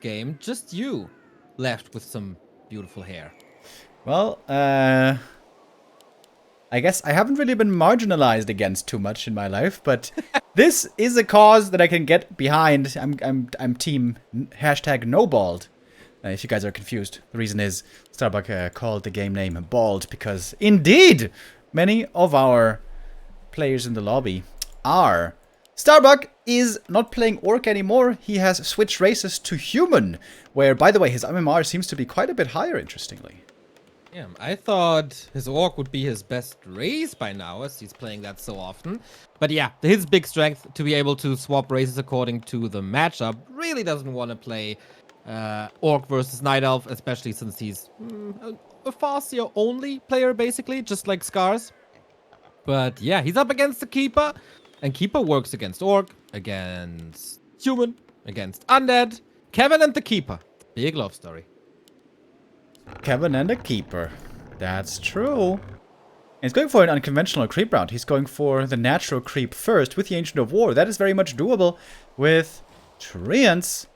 game, just you left with some beautiful hair. Well, I guess I haven't really been marginalized against too much in my life, but this is a cause that I can get behind. I'm team hashtag no bald. If you guys are confused, the reason is Starbuck called the game name bald because indeed many of our players in the lobby are. Starbuck is not playing Orc anymore. He has switched races to human, where, by the way, his MMR seems to be quite a bit higher, interestingly. Yeah, I thought his Orc would be his best race by now, as he's playing that so often. But yeah, his big strength to be able to swap races according to the matchup really doesn't want to play Orc versus Night Elf, especially since he's a Farseer only player, basically, just like Scars. But yeah, he's up against the Keeper, and Keeper works against Orc, against Human, against Undead, Kevin and the Keeper. Big love story. Kevin and a keeper. That's true. And he's going for an unconventional creep round. He's going for the natural creep first with the Ancient of War. That is very much doable with Treants.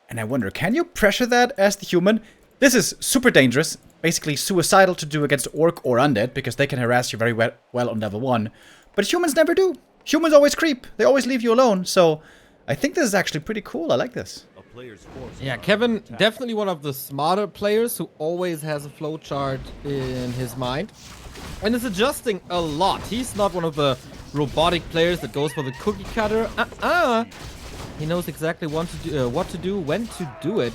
And I wonder, can you pressure that as the human? This is super dangerous. Basically suicidal to do against Orc or Undead, because they can harass you very well on level 1. But humans never do. Humans always creep. They always leave you alone. So I think this is actually pretty cool. I like this. Yeah, Kevin, definitely one of the smarter players who always has a flowchart in his mind. And is adjusting a lot. He's not one of the robotic players that goes for the cookie cutter. He knows exactly what to do, when to do it.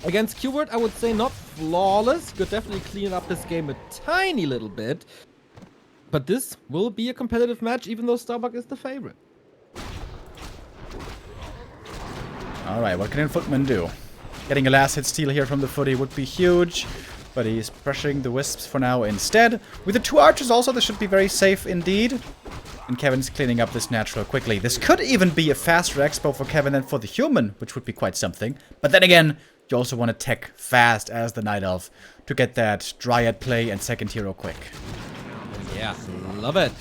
Against Qbert, I would say not flawless. Could definitely clean up this game a tiny little bit. But this will be a competitive match, even though Starbuck is the favorite. Alright, what can Footman do? Getting a last hit steal here from the footy would be huge, but he's pressuring the Wisps for now instead. With the 2 archers also, this should be very safe indeed. And Kevin's cleaning up this natural quickly. This could even be a faster expo for Kevin than for the human, which would be quite something. But then again, you also want to tech fast as the Night Elf to get that Dryad play and second hero quick. Yeah, love it.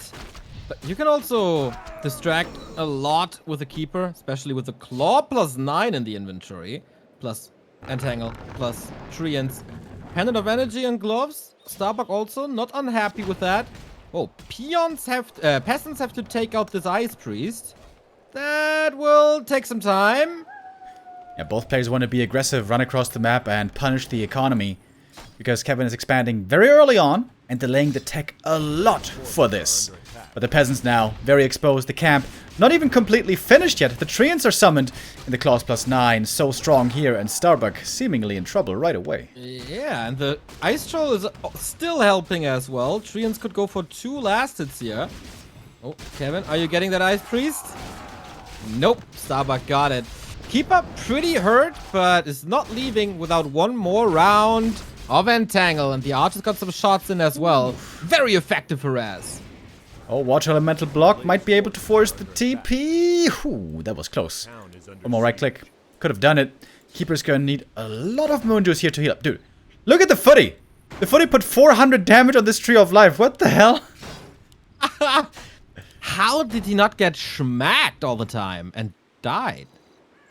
But you can also distract a lot with the Keeper, especially with the Claw plus 9 in the inventory, plus Entangle, plus Treants. Pendant of Energy and Gloves. Starbuck also not unhappy with that. Oh, peasants have to take out this Ice Priest. That will take some time. Yeah, both players want to be aggressive, run across the map, and punish the economy. Because Kevin is expanding very early on and delaying the tech a lot for this. But the peasants now, very exposed. The camp, not even completely finished yet. The Treants are summoned in the Claws plus 9. So strong here, and Starbuck seemingly in trouble right away. Yeah, and the Ice Troll is still helping as well. Treants could go for 2 last hits here. Oh, Kevin, are you getting that Ice Priest? Nope, Starbuck got it. Keeper pretty hurt, but is not leaving without one more round of Entangle. And the Archer's got some shots in as well. Very effective harass. Oh, Water Elemental block might be able to force the TP. Ooh, that was close. One more right click. Could have done it. Keeper's gonna need a lot of Moon Juice here to heal up. Dude, look at the footy. The footy put 400 damage on this Tree of Life. What the hell? How did he not get schmacked all the time and died?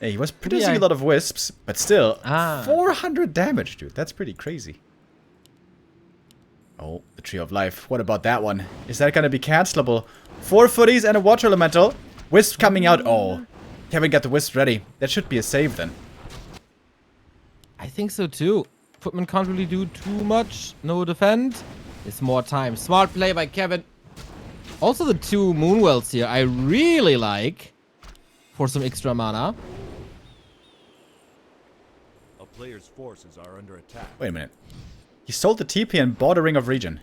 Hey, he was producing a lot of wisps, but still, 400 damage, dude. That's pretty crazy. Oh, the Tree of Life. What about that one? Is that gonna be cancelable? 4 footies and a Water Elemental. Wisp coming out. Oh, Kevin got the Wisp ready. That should be a save then. I think so too. Footman can't really do too much. No defend. It's more time. Smart play by Kevin. Also the 2 Moonwells here I really like for some extra mana. A player's forces are under attack. Wait a minute. He sold the TP and bought a Ring of Regen.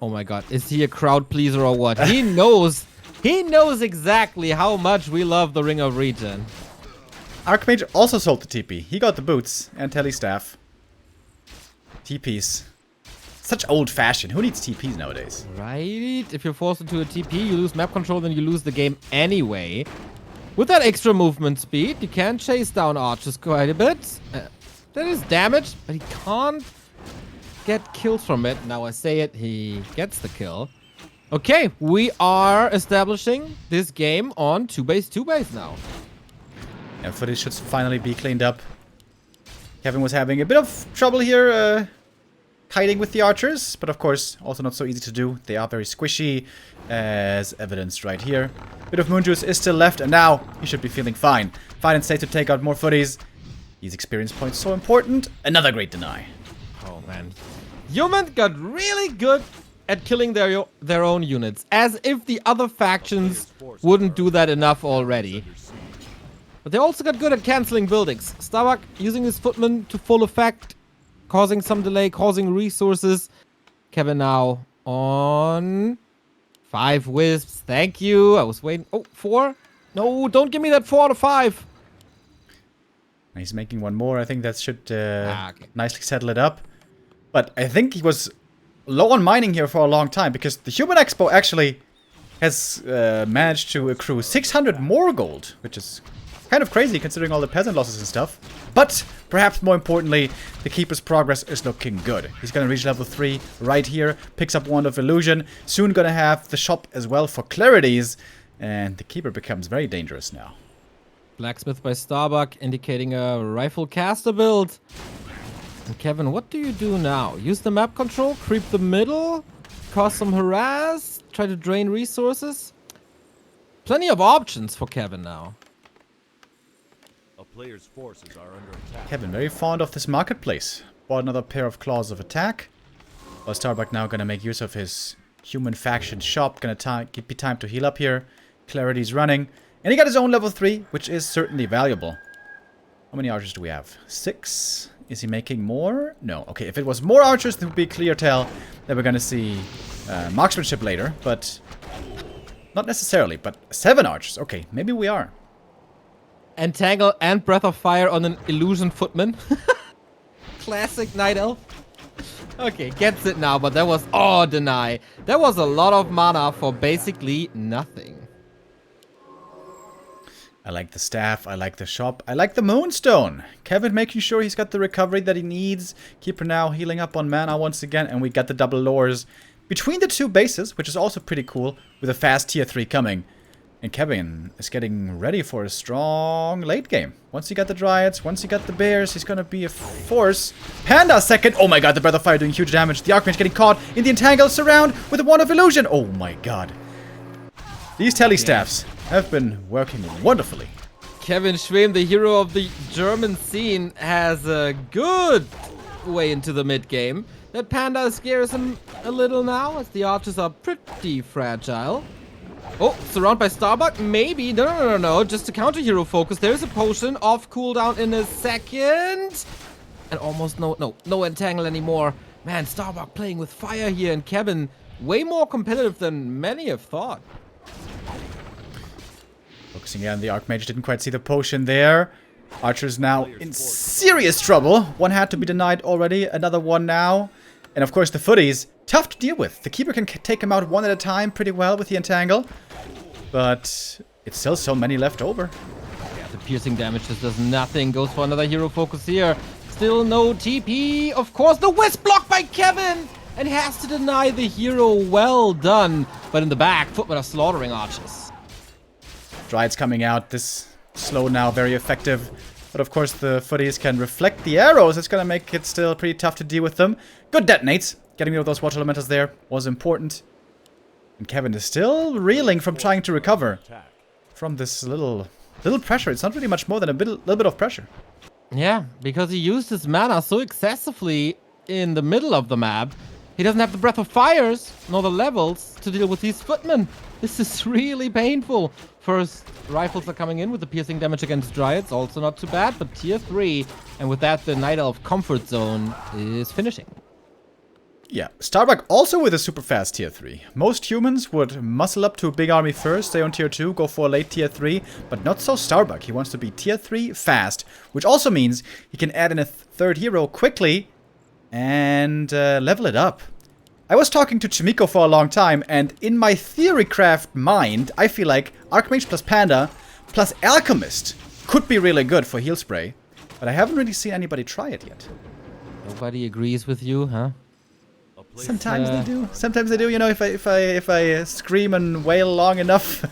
Oh my god, is he a crowd pleaser or what? He knows exactly how much we love the Ring of Regen. Archmage also sold the TP. He got the boots and Telestaff. TPs. Such old fashioned. Who needs TPs nowadays? Right? If you're forced into a TP, you lose map control, then you lose the game anyway. With that extra movement speed, you can chase down archers quite a bit. That is damage, but he can't get kills from it. Now I say it, he gets the kill. Okay, we are establishing this game on 2-base now. Yeah, footage should finally be cleaned up. Kevin was having a bit of trouble here kiting with the archers, but of course also not so easy to do. They are very squishy, as evidenced right here. Bit of moon juice is still left, and now he should be feeling fine. Fine and safe to take out more footies. These experience points so important. Another great deny. Oh man. Humans got really good at killing their own units, as if the other factions wouldn't do that enough already. But they also got good at canceling buildings. Starbuck using his footman to full effect, causing some delay, causing resources. Kevin now on 5 wisps. Thank you. I was waiting. Oh, 4? No, don't give me that 4 out of 5. He's making one more. I think that should okay. nicely settle it up. But I think he was low on mining here for a long time, because the Human Expo actually has managed to accrue 600 more gold, which is kind of crazy considering all the peasant losses and stuff. But perhaps more importantly, the Keeper's progress is looking good. He's going to reach level 3 right here, picks up Wand of Illusion, soon going to have the shop as well for Clarities, and the Keeper becomes very dangerous now. Blacksmith by Starbuck, indicating a rifle caster build. And Kevin, what do you do now? Use the map control, creep the middle, cause some harass, try to drain resources? Plenty of options for Kevin now. A player's forces are under attack. Kevin, very fond of this marketplace. Bought another pair of claws of attack. While Starbuck now gonna make use of his human faction shop. Gonna be time to heal up here. Clarity's running. And he got his own level 3, which is certainly valuable. How many archers do we have? 6. Is he making more? No. Okay, if it was more archers, it would be a clear tell that we're gonna see marksmanship later. But not necessarily. But 7 archers. Okay, maybe we are. Entangle and Breath of Fire on an Illusion Footman. Classic Night Elf. Okay, gets it now, but that was... Oh, deny. That was a lot of mana for basically nothing. I like the staff, I like the shop, I like the Moonstone. Kevin making sure he's got the recovery that he needs. Keeper now healing up on mana once again, and we got the double lures between the 2 bases, which is also pretty cool, with a fast tier 3 coming. And Kevin is getting ready for a strong late game. Once he got the Dryads, once he got the Bears, he's gonna be a force. Panda second. Oh my god, the Breath of Fire doing huge damage. The Archmage getting caught in the entangled surround with a Wand of Illusion. Oh my god. These telestaffs have been working wonderfully. Kevin Schwem, the hero of the German scene, has a good way into the mid-game. That Panda scares him a little now, as the archers are pretty fragile. Oh, surrounded by Starbuck? Maybe. No. Just a counter-hero focus. There's a potion off cooldown in a second. And almost no entangle anymore. Man, Starbuck playing with fire here, and Kevin way more competitive than many have thought. Focusing on the Archmage, didn't quite see the potion there. Archer's now in serious trouble. One had to be denied already, another one now. And of course the footies, tough to deal with. The Keeper can take him out one at a time pretty well with the entangle. But it's still so many left over. Yeah, the piercing damage just does nothing. Goes for another hero focus here. Still no TP. Of course, the Wisp block by Kevin! And has to deny the hero. Well done. But in the back, Footman are slaughtering archers. Dryads coming out. This slow now, very effective. But of course the footies can reflect the arrows. It's gonna make it still pretty tough to deal with them. Good detonates. Getting rid of those water elementals there was important. And Kevin is still reeling from trying to recover from this little pressure. It's not really much more than a little bit of pressure. Yeah, because he used his mana so excessively in the middle of the map. He doesn't have the Breath of Fires, nor the levels, to deal with these footmen. This is really painful. First, rifles are coming in with the piercing damage against Dryads. Also not too bad, but tier 3. And with that, the Night Elf comfort zone is finishing. Yeah, Starbuck also with a super fast tier 3. Most humans would muscle up to a big army first, stay on tier 2, go for a late tier 3, but not so Starbuck. He wants to be tier 3 fast, which also means he can add in a third hero quickly and level it up. I was talking to Chimiko for a long time, and in my theorycraft mind, I feel like Archmage plus Panda plus Alchemist could be really good for heal spray, but I haven't really seen anybody try it yet. Nobody agrees with you, huh? Sometimes they do. Sometimes they do. You know, if I scream and wail long enough,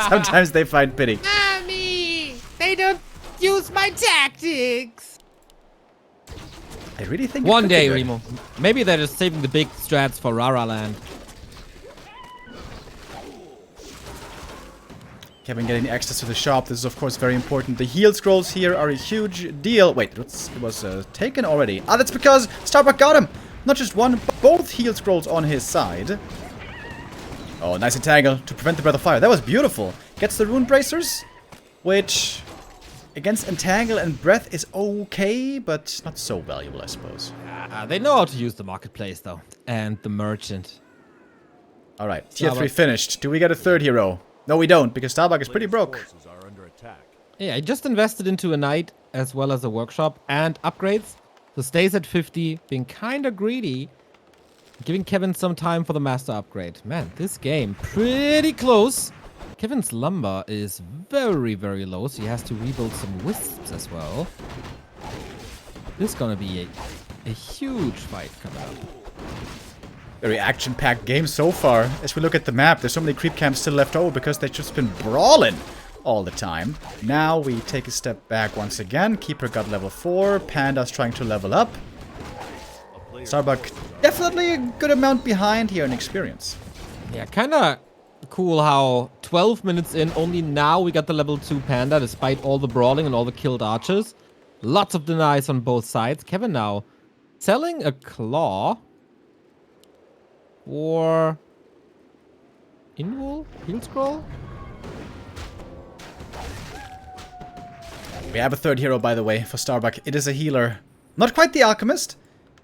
sometimes they find pity. Mommy! They they don't use my tactics. I really think it One could be day, good. Remo. Maybe they're just saving the big strats for Rara Land. Kevin getting access to the shop. This is, of course, very important. The heal scrolls here are a huge deal. Wait, it was taken already. Ah, that's because Starbuck got him. Not just one, but both heal scrolls on his side. Oh, nice entangle to prevent the Breath of Fire. That was beautiful. Gets the Rune Bracers, which against entangle and breath is okay, but not so valuable, I suppose. They know how to use the marketplace, though. And the merchant. All right, tier 3 Starbuck. finished. Do we get a third hero? No, we don't, because Starbuck is pretty Players' broke. forces are under attack. Yeah, I just invested into a knight as well as a workshop and upgrades. So stays at 50, being kind of greedy. Giving Kevin some time for the master upgrade. Man, this game pretty close. Kevin's lumber is very, very low, so he has to rebuild some wisps as well. This is gonna be a huge fight coming up. Very action-packed game so far. As we look at the map, there's so many creep camps still left over because they've just been brawling all the time. Now we take a step back once again. Keeper got level 4. Panda's trying to level up. A player's Starbuck forces are definitely a good amount behind here in experience. Yeah, kind of cool how 12 minutes in, only now we got the level 2 panda, despite all the brawling and all the killed archers. Lots of denies on both sides. Kevin now selling a claw for Invul? Heal scroll? We have a third hero, by the way, for Starbuck. It is a healer. Not quite the alchemist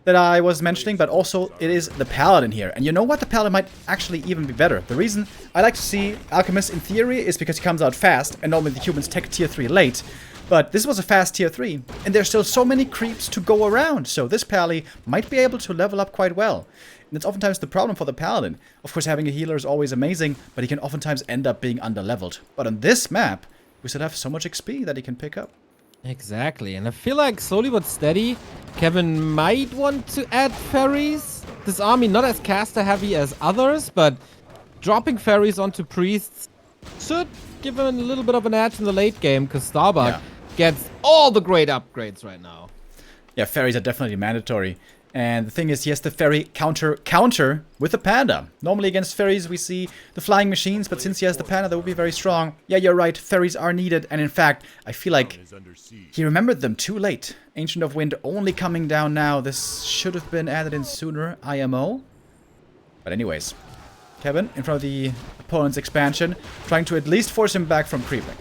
that I was mentioning, but also it is the paladin here. And you know what? The paladin might actually even be better. The reason I like to see alchemist in theory is because he comes out fast, and normally the humans take tier 3 late. But this was a fast tier 3, and there's still so many creeps to go around, so this pally might be able to level up quite well. And it's oftentimes the problem for the paladin. Of course, having a healer is always amazing, but he can oftentimes end up being underleveled. But on this map, we still have so much XP that he can pick up. Exactly, and I feel like slowly but steady, Kevin might want to add fairies. This army not as caster heavy as others, but dropping fairies onto priests should give him a little bit of an edge in the late game, because Starbuck gets all the great upgrades right now. Yeah, fairies are definitely mandatory. And the thing is, he has the fairy counter with the panda. Normally against fairies we see the flying machines, but since he has the panda, that would be very strong. Yeah, you're right, fairies are needed, and in fact, I feel like is under siege. he remembered them too late. Ancient of Wind only coming down now. This should have been added in sooner, IMO. But anyways, Kevin, in front of the opponent's expansion, trying to at least force him back from creeping.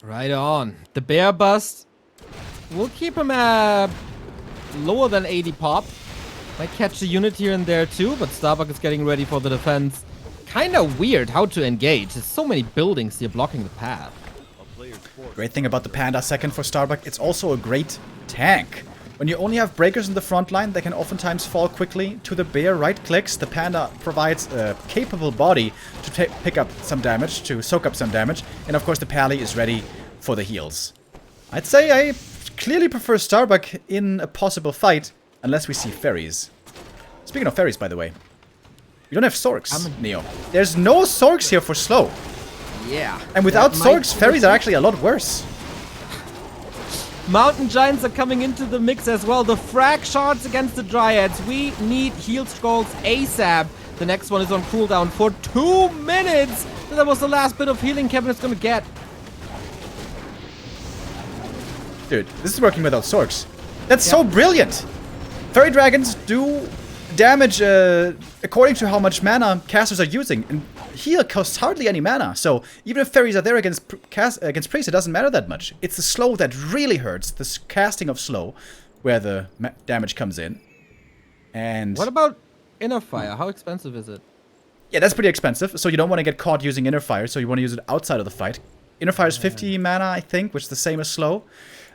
Right on. The bear bust will keep him lower than 80 pop. Might catch a unit here and there too, but Starbuck is getting ready for the defense. Kinda weird how to engage. There's so many buildings here blocking the path. A player's force Great thing about the Panda second for Starbuck, it's also a great tank. When you only have breakers in the front line, they can oftentimes fall quickly to the bear right clicks. The Panda provides a capable body to pick up some damage, to soak up some damage. And of course the Pally is ready for the heals. I'd say I clearly prefer Starbuck in a possible fight, unless we see fairies. Speaking of fairies, by the way, we don't have Sorks, Neo. There's no Sorks here for slow. Yeah. And without That might Sorks, fairies are actually a lot worse. Mountain Giants are coming into the mix as well. The frag shards against the Dryads. We need heal scrolls ASAP. The next one is on cooldown for 2 minutes. That was the last bit of healing Kevin is going to get. Dude, this is working without Sorks. That's so brilliant! Fairy dragons do damage according to how much mana casters are using. And heal costs hardly any mana. So even if fairies are there against priests, it doesn't matter that much. It's the slow that really hurts. The casting of slow, where the damage comes in. And What about Inner Fire? How expensive is it? yeah, that's pretty expensive. So you don't want to get caught using Inner Fire. So you want to use it outside of the fight. Inner Fire is 50 mana, I think, which is the same as slow.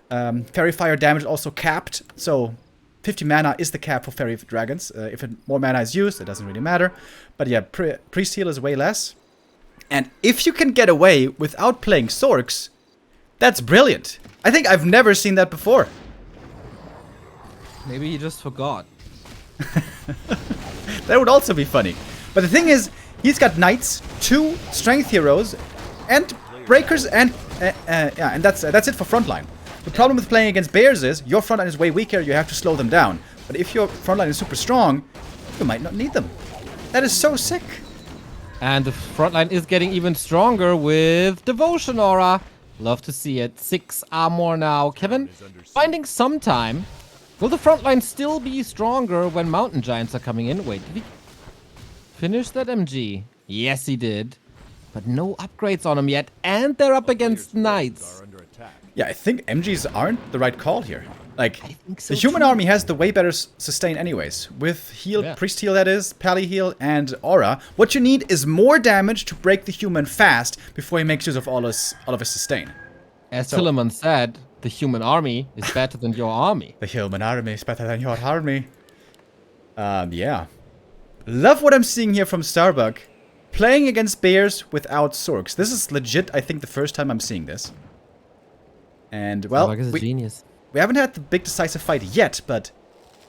Fairy Fire damage also capped, so 50 mana is the cap for Fairy Dragons. If more mana is used, it doesn't really matter. But yeah, Priest Heal is way less. And if you can get away without playing Sorks, that's brilliant. I think I've never seen that before. Maybe he just forgot. That would also be funny. But the thing is, he's got Knights, 2 Strength Heroes, and Breakers and Yeah, and that's it for frontline. The problem with playing against bears is your frontline is way weaker, you have to slow them down. But if your frontline is super strong, you might not need them. That is so sick. And the frontline is getting even stronger with Devotion Aura. Love to see it. 6 armor now. Kevin, finding some time. Will the frontline still be stronger when Mountain Giants are coming in? Wait, did he finish that MG? Yes, he did. But no upgrades on him yet. And they're up against Knights. Are under attack. Yeah, I think MGs aren't the right call here. Like, I think so the human too. army has the way better sustain anyways. With heal, Yeah. priest heal that is, pally heal, and aura. What you need is more damage to break the human fast before he makes use of all of his sustain. As Tillerman said, the human army is better than your army. The human army is better than your army. Yeah. Love what I'm seeing here from Starbuck. Playing against bears without Sorks. This is legit, I think, the first time I'm seeing this. And, well, Starbuck is a genius. we haven't had the big decisive fight yet, but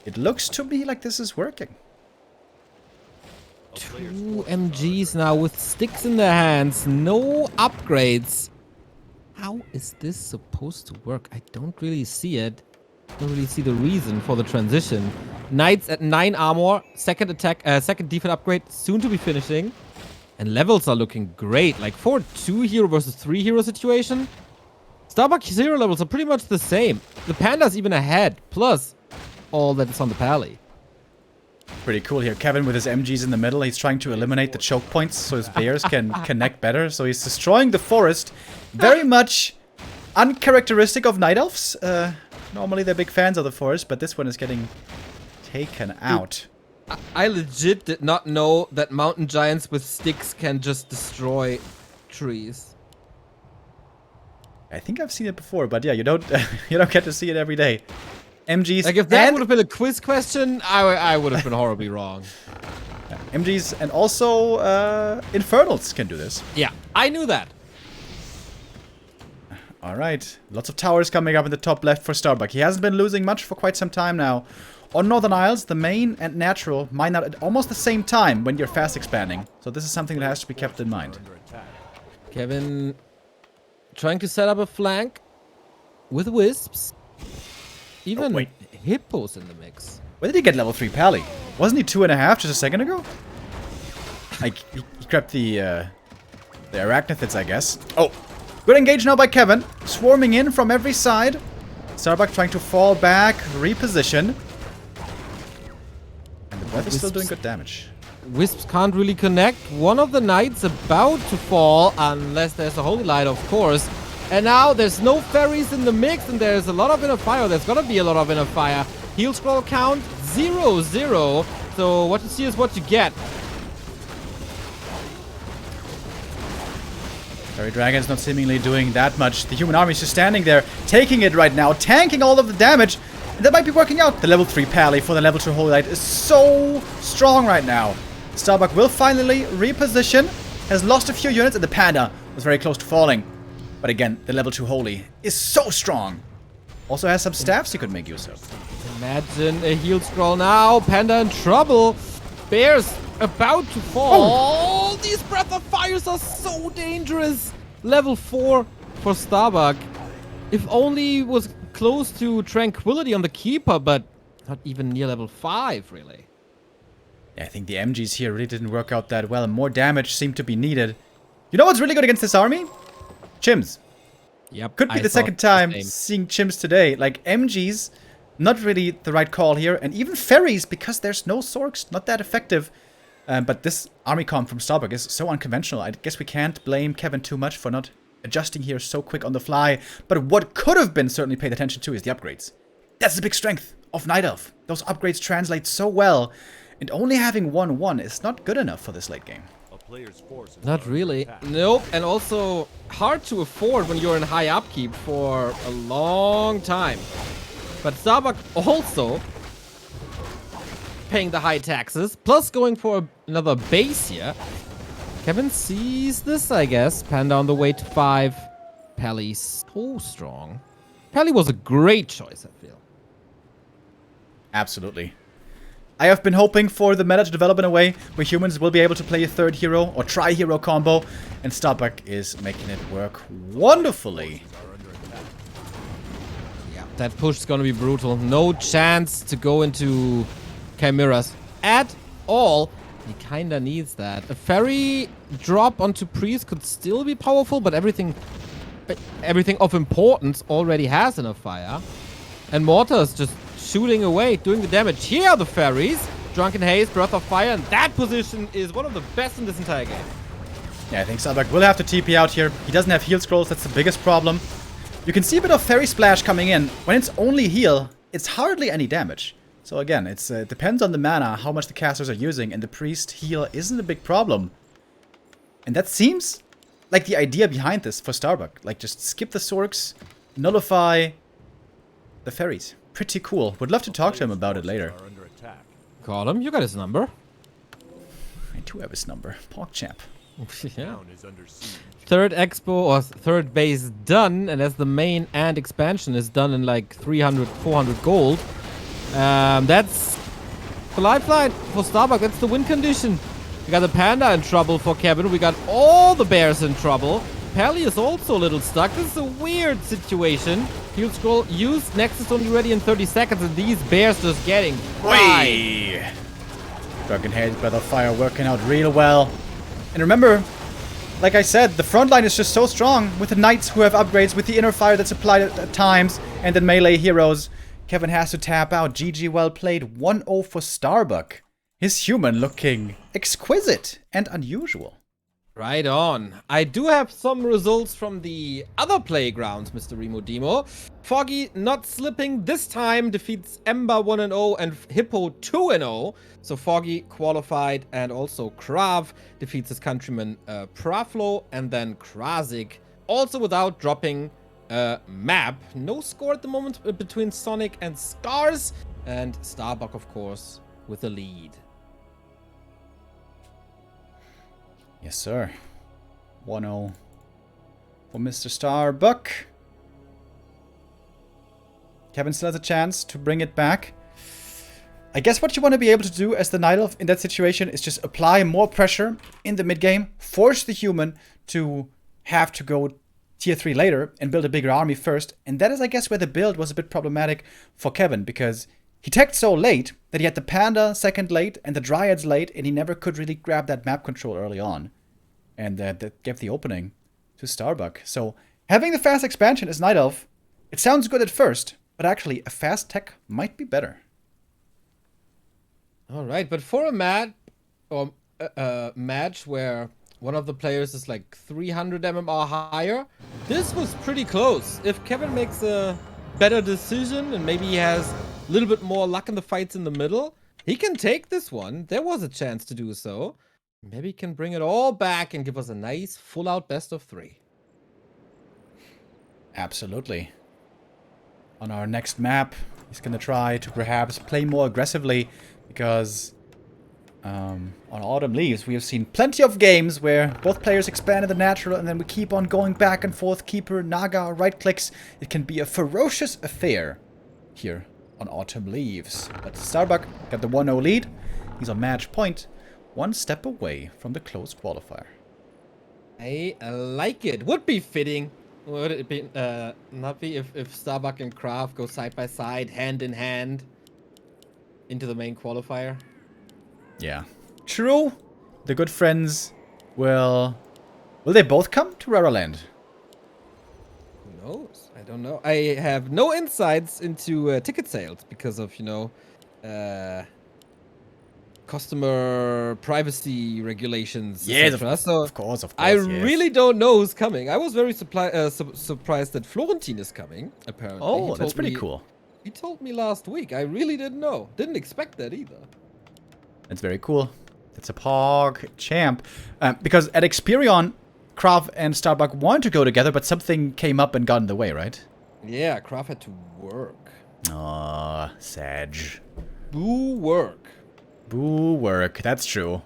it looks to me like this is working. 2 MGs now with sticks in their hands. No upgrades. How is this supposed to work? I don't really see it. Don't really see the reason for the transition. Knights at 9 armor. Second attack, second defense upgrade soon to be finishing. And levels are looking great. Like for a 2 hero versus 3 hero situation, Starbuck hero levels are pretty much the same. The Panda's even ahead. Plus, all that is on the Pally. Pretty cool here. Kevin with his MGs in the middle. He's trying to eliminate the choke points so his bears can connect better. So he's destroying the forest. Very much uncharacteristic of Night Elves. Normally they're big fans of the forest, but this one is getting taken out. I legit did not know that mountain giants with sticks can just destroy trees. I think I've seen it before, but yeah, you don't you don't get to see it every day. MGs Like if that and would have been a quiz question, I would have been horribly wrong. MGs and also Infernals can do this. Yeah, I knew that. All right, lots of towers coming up in the top left for Starbuck. He hasn't been losing much for quite some time now. On Northern Isles, the main and natural mine out at almost the same time when you're fast expanding. So this is something that has to be kept in mind. Under attack. Kevin trying to set up a flank with wisps. Even wait. hippos in the mix. Where did he get level 3 Pally? Wasn't he 2.5 just a second ago? Like, he grabbed the arachnithids, I guess. Oh, good engage now by Kevin. Swarming in from every side. Starbuck trying to fall back, reposition. And the breath is still doing good damage. Wisps can't really connect. One of the knights about to fall, unless there's a holy light, of course. And now there's no fairies in the mix, and there's a lot of inner fire. There's gonna be a lot of inner fire. Heal scroll count 0-0. So what you see is what you get. Fairy Dragon's not seemingly doing that much. The human army is just standing there, taking it right now, tanking all of the damage. And that might be working out. The level 3 Pally for the level 2 Holy Light is so strong right now. Starbuck will finally reposition. Has lost a few units, and the Panda was very close to falling. But again, the level 2 Holy is so strong. Also has some staffs you could make use of. Imagine a heal scroll now. Panda in trouble. Bears about to fall. Oh, these Breath of Fires are so dangerous. Level 4 for Starbuck. If only was close to Tranquility on the Keeper, but not even near level 5, really. Yeah, I think the MGs here really didn't work out that well. More damage seemed to be needed. You know what's really good against this army? Chimps. Yep. Could be the second time seeing chimps today. Like, MGs, not really the right call here. And even ferries, because there's no Sorks, not that effective. But this army comp from Starbuck is so unconventional. I guess we can't blame Kevin too much for not adjusting here so quick on the fly. But what could have been certainly paid attention to is the upgrades. That's the big strength of Night Elf. Those upgrades translate so well. And only having 1-1 is not good enough for this late game. A player's forces Not are under really. attack. Nope. And also hard to afford when you're in high upkeep for a long time. But Starbuck also paying the high taxes, plus going for another base here. Kevin sees this, I guess. Panda on the way to 5. Pally so strong. Pally was a great choice, I feel. Absolutely. I have been hoping for the meta to develop in a way where humans will be able to play a third hero or tri-hero combo, and Starbuck is making it work wonderfully. Yeah, that push is gonna be brutal. No chance to go into Chimeras at all. He kinda needs that. A fairy drop onto Priest could still be powerful, but everything of importance already has enough fire. And Mortar's just shooting away, doing the damage. Here are the fairies. Drunken Haze, Breath of Fire, and that position is one of the best in this entire game. Yeah, I think Starbuck will have to TP out here. He doesn't have heal scrolls, that's the biggest problem. You can see a bit of Fairy Splash coming in. When it's only heal, it's hardly any damage. So again, it depends on the mana, how much the casters are using, and the Priest heal isn't a big problem. And that seems like the idea behind this for Starbuck. Like, just skip the Sorks, nullify the Fairies. Pretty cool. Would love to talk to him about it later. Call him, you got his number. I do have his number. PogChamp. Yeah. Third expo or third base done, and as the main and expansion is done in like 300, 400 gold. That's the lifeline for Starbuck. That's the win condition. We got the Panda in trouble for Kevin. We got all the bears in trouble. Pally is also a little stuck. This is a weird situation. Heal scroll used. Nexus only ready in 30 seconds, and these bears just getting fried. Drunken Haze, Breath of Fire working out real well. And remember, like I said, the front line is just so strong with the knights who have upgrades, with the inner fire that's applied at times, and then melee heroes. Kevin has to tap out. GG, well played. 1-0 for Starbuck. His human looking exquisite and unusual. Right on. I do have some results from the other playgrounds, Mr. Remo Neo. Foggy not slipping this time, defeats Ember 1-0 and Hippo 2-0. So Foggy qualified, and also Krav defeats his countryman Praflo, and then Krasik also without dropping a map. No score at the moment between Sonic and Scars, and Starbuck, of course, with the lead. Yes, sir. 1-0 for Mr. Starbuck. Kevin still has a chance to bring it back. I guess what you want to be able to do as the Night Elf in that situation is just apply more pressure in the mid game, force the human to have to go tier 3 later and build a bigger army first. And that is, I guess, where the build was a bit problematic for Kevin, because he teched so late that he had the Panda second late and the Dryads late, and he never could really grab that map control early on. And that gave the opening to Starbuck. So having the fast expansion as Night Elf, it sounds good at first, but actually a fast tech might be better. All right, but for a match where one of the players is like 300 MMR higher, this was pretty close. If Kevin makes a better decision and maybe he has a little bit more luck in the fights in the middle, he can take this one. There was a chance to do so. Maybe he can bring it all back and give us a nice full-out best of 3. Absolutely. On our next map, he's going to try to perhaps play more aggressively, because on Autumn Leaves, we have seen plenty of games where both players expand in the natural, and then we keep on going back and forth, Keeper, Naga, right clicks. It can be a ferocious affair here on Autumn Leaves. But Starbuck got the 1-0 lead. He's on match point, one step away from the close qualifier. I like it. Would be fitting. Would it be not be if Starbuck and Kraft go side by side, hand in hand, into the main qualifier? Yeah. True. The good friends will they both come to Rara Land? Who knows? I don't know. I have no insights into ticket sales because of, you know, customer privacy regulations. Yes, so of course. I yes. really don't know who's coming. I was very surprised that Florentine is coming, apparently. Oh, that's pretty cool. He told me last week. I really didn't know. Didn't expect that either. That's very cool. That's a Pog champ. Because at Experion, Krav and Starbuck wanted to go together, but something came up and got in the way, right? Yeah, Krav had to work. Aw, Sag. Boo work. Boo work. That's true.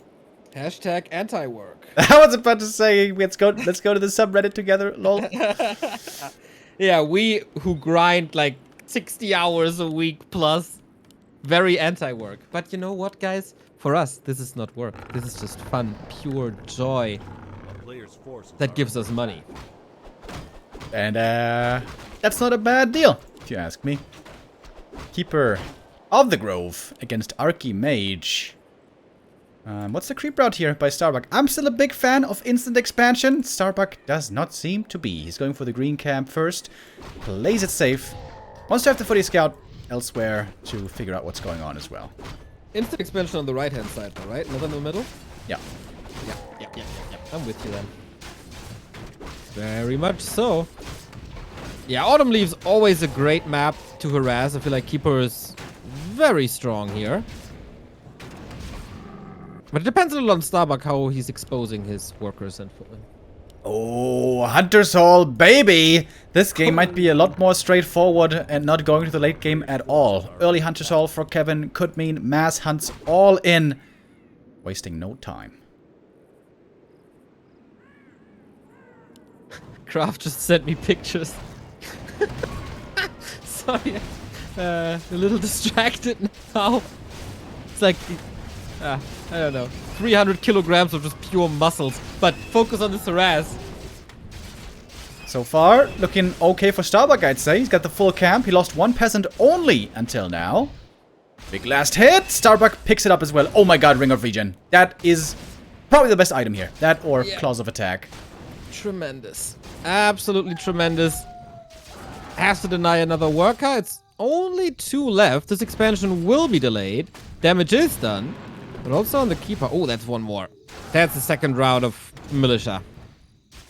Hashtag anti-work. I was about to say, let's go to the subreddit together, lol. Yeah, we who grind like 60 hours a week plus. very anti-work. But you know what, guys? For us, this is not work. This is just fun, pure joy A player's forces that are gives us money. And that's not a bad deal, if you ask me. Keeper of the Grove against Archimage. What's the creep route here by Starbuck? I'm still a big fan of instant expansion. Starbuck does not seem to be. He's going for the green camp first. Plays it safe. Wants to have the footy scout elsewhere to figure out what's going on as well. Instant expansion on the right-hand side, though, right? Not in the middle? Yeah. Yeah. I'm with you then. Very much so. Yeah, Autumn Leaf's always a great map to harass. I feel like Keeper is very strong here. But it depends a little on Starbuck how he's exposing his workers and... Oh, Hunter's Hall, baby! This game might be a lot more straightforward and not going to the late game at all. Early Hunter's Hall for Kevin could mean mass hunts all in. Wasting no time. Kraft just sent me pictures. Sorry. A little distracted now. It's like... I don't know. 300 kilograms of just pure muscles. But focus on this harass. So far, looking okay for Starbuck, I'd say. He's got the full camp. He lost one peasant only until now. Big last hit. Starbuck picks it up as well. Oh my god, Ring of Regen. That is probably the best item here. That or Claws of Attack. Tremendous. Absolutely tremendous. Has to deny another worker. It's only 2 left. This expansion will be delayed. Damage is done. But also on the Keeper. Oh, that's one more. That's the second round of Militia.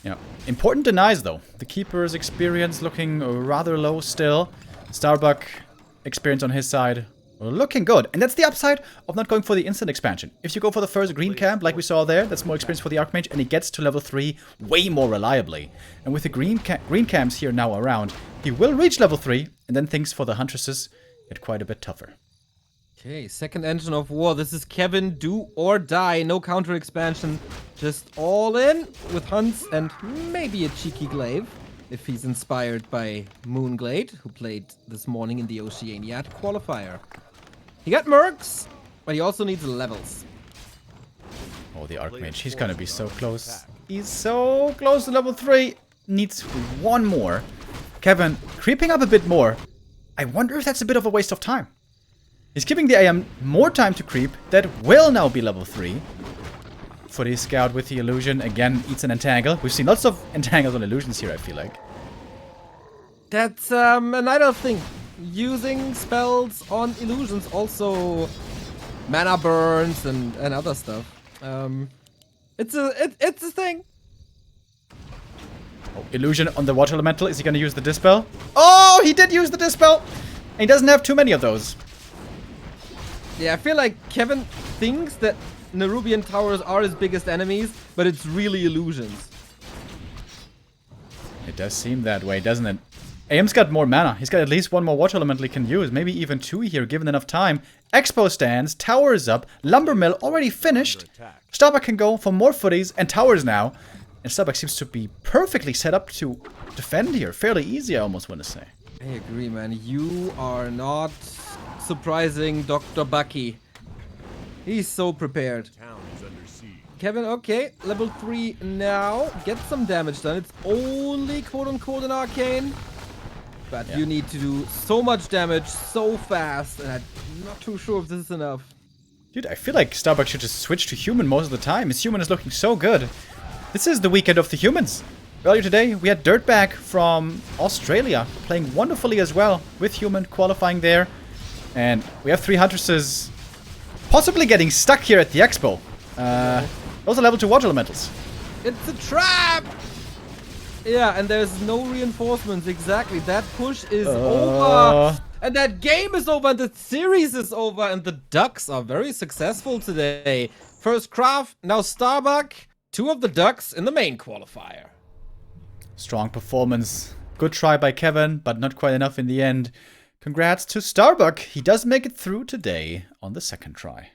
Yeah. Important denies, though. The Keeper's experience looking rather low still. Starbuck experience on his side looking good. And that's the upside of not going for the instant expansion. If you go for the first green camp, like we saw there, that's more experience for the Archmage, and he gets to level 3 way more reliably. And with the green camps here now around, he will reach level 3, and then things for the Huntresses get quite a bit tougher. Okay, second engine of war. This is Kevin, do or die. No counter expansion. Just all in with hunts and maybe a cheeky glaive. If he's inspired by Moonglade, who played this morning in the Oceania Qualifier. He got mercs, but he also needs levels. Oh, the Archmage. He's gonna be so close. He's so close to level 3. Needs one more. Kevin, creeping up a bit more. I wonder if that's a bit of a waste of time. He's giving the AM more time to creep. That will now be level 3. Footy Scout with the illusion. Again, eats an entangle. We've seen lots of entangles on illusions here, I feel like. That's another thing. Using spells on illusions, also mana burns and other stuff. It's a thing. Oh, illusion on the water elemental. Is he gonna use the dispel? Oh, he did use the dispel! And he doesn't have too many of those. Yeah, I feel like Kevin thinks that Nerubian towers are his biggest enemies, but it's really illusions. It does seem that way, doesn't it? AM's got more mana. He's got at least one more water elemental he can use. Maybe even 2 here, given enough time. Expo stands, towers up, lumber mill already finished. Starbuck can go for more footies and towers now. And Starbuck seems to be perfectly set up to defend here. Fairly easy, I almost want to say. I agree, man. You are not surprising Dr. Bucky. He's so prepared. Town is under siege. Kevin, okay, level 3 now. Get some damage done. It's only quote-unquote an arcane. But you need to do so much damage so fast, and I'm not too sure if this is enough. Dude, I feel like Starbuck should just switch to human most of the time. His human is looking so good. This is the weekend of the humans. Earlier today, we had Dirtbag from Australia playing wonderfully as well, with human qualifying there. And we have 3 Huntresses possibly getting stuck here at the expo. Those are level 2 water elementals. It's a trap! Yeah, and there's no reinforcements. Exactly. That push is over. And that game is over. And the series is over. And the Ducks are very successful today. First Kraft, now Starbuck. 2 of the Ducks in the main qualifier. Strong performance. Good try by Kevin, but not quite enough in the end. Congrats to Starbuck. He does make it through today on the second try.